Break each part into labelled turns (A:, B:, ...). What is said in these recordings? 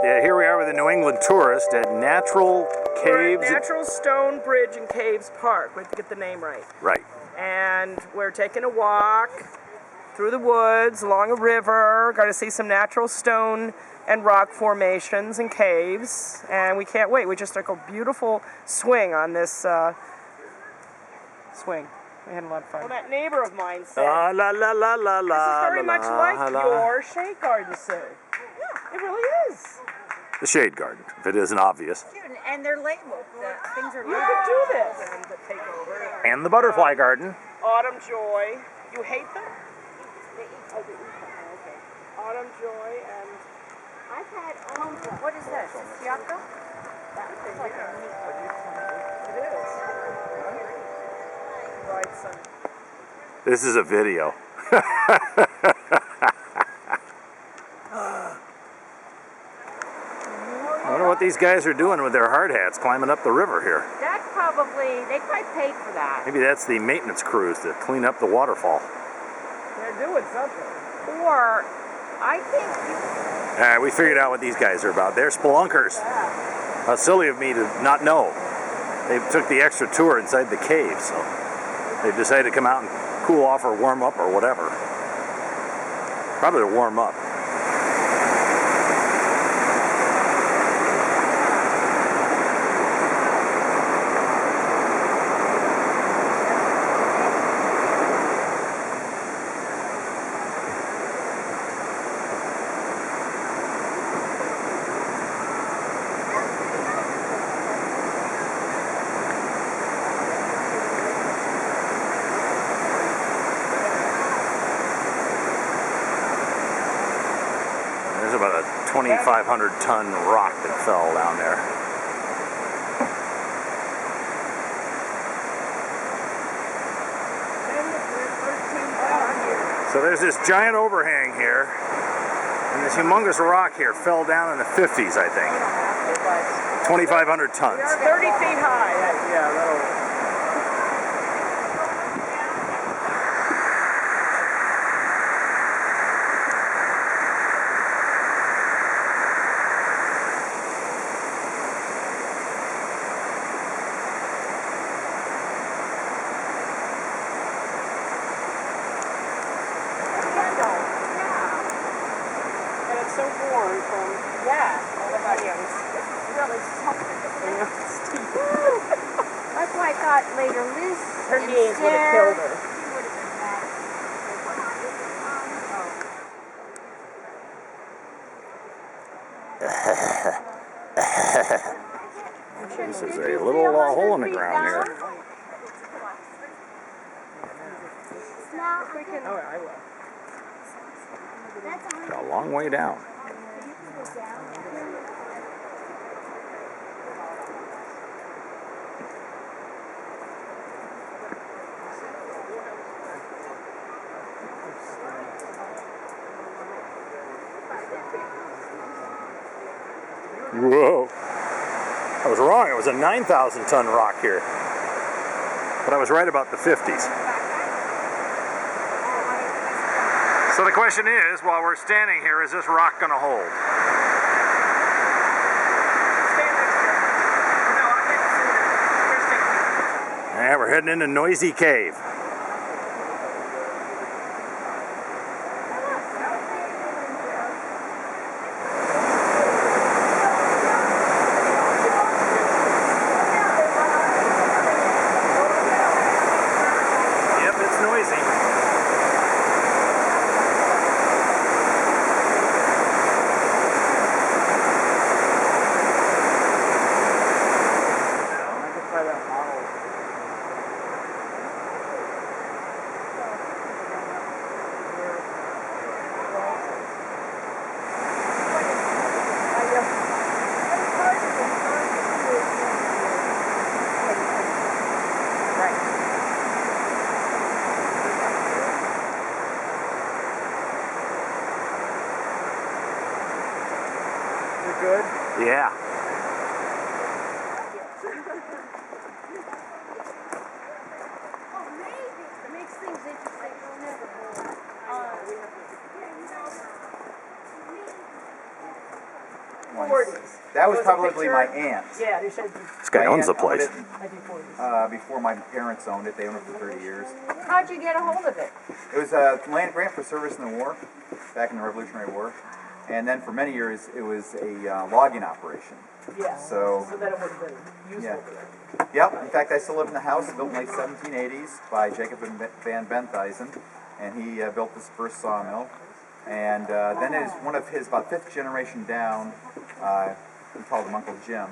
A: here we are with a New England tourist at Natural Caves.
B: We're at Natural Stone Bridge and Caves Park. We have to get the name right.
A: Right.
B: And we're taking a walk through the woods, along a river. Got to see some natural stone and rock formations and caves. And we can't wait. We just took a beautiful swing on this swing. We had a lot of fun. Well, that neighbor of mine said,
A: La la la la la la.
B: this is very much like your shade garden, Sue. Yeah, it really is.
A: The shade garden, if it isn't obvious.
C: And they're labeled. The things are
B: You
C: labeled.
B: could do this.
A: And the butterfly garden.
B: Autumn Joy. You hate them? They eat. Oh, they eat them. Okay. Autumn Joy and...
C: I've had, what is this? Is Yucca? That looks like a neat one.
B: It is. Right, son.
A: This is a video. I wonder what these guys are doing with their hard hats climbing up the river here.
C: That's probably, they probably paid for that.
A: Maybe that's the maintenance crews to clean up the waterfall.
B: They're doing something.
C: Or, I think you...
A: Alright, we figured out what these guys are about. They're spelunkers. How silly of me to not know. They took the extra tour inside the cave, so they decided to come out and cool off or warm up or whatever. Probably to warm up. There's about a 2,500-ton rock that fell down there. So there's this giant overhang here, and this humongous rock here fell down in the 50s, I think. 2,500 tons.
B: 30 feet high. Yeah, that'll... so warm from, all the onions.
C: It's really something. That's why I thought later Liz
B: Her knees would have killed her.
C: She would have been mad.
A: This is a little hole in the ground here.
B: Oh, I will.
A: A long way down. Whoa. I was wrong. It was a 9,000-ton rock here. But I was right about the 50s. So the question is, while we're standing here, is this rock going to hold?
B: Stand next to it. No, I didn't see it.
A: Yeah, we're heading into Noisy Cave. Yep, it's noisy.
B: Good?
A: Yeah.
C: It makes things interesting. We'll never go.
B: Well, we're
D: That was
B: was a
D: probably
B: picture?
D: my aunt's.
B: Yeah, they showed
A: This guy owns the place.
B: 1940s.
D: Before my parents owned it. They owned it for 30 years.
C: How'd you get a hold of it?
D: It was a land grant for service in the war, back in the Revolutionary War. And then for many years, it was a logging operation.
B: Yeah.
D: So
B: that it would have been useful
D: Yeah.
B: for that.
D: Yep. In fact, I still live in the house built in the late 1780s by Jacob van Benthuizen, and he built this first sawmill. And then it is one of his, about fifth generation down, we called him Uncle Jim.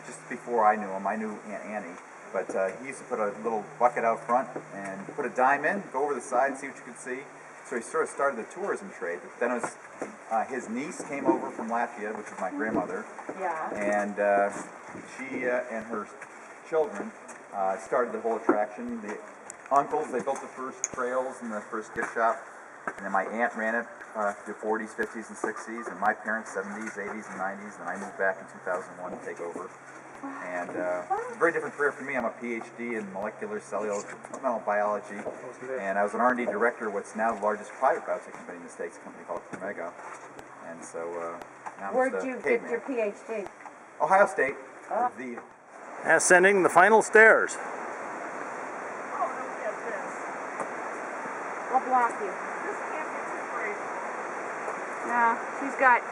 D: Just before I knew him, I knew Aunt Annie. But he used to put a little bucket out front and put a dime in, go over the side, see what you could see. So he sort of started the tourism trade. But then it was his niece came over from Latvia, which was my grandmother.
C: Yeah.
D: And she and her children started the whole attraction. The uncles, they built the first trails and the first gift shop. And then my aunt ran it the 40s, 50s, and 60s. And my parents, 70s, 80s, and 90s. And I moved back in 2001 to take over. And it's a very different career for me. I'm a PhD in molecular cellular developmental biology. And I was an R&D director of what's now the largest private biotech company in the States, a company called Omega. And so now I'm
C: Where'd
D: just a
C: you get
D: caveman.
C: your PhD?
D: Ohio State.
C: Oh.
D: The
A: Ascending the final stairs.
C: I'll block you.
B: This can't be too crazy.
C: No, she's got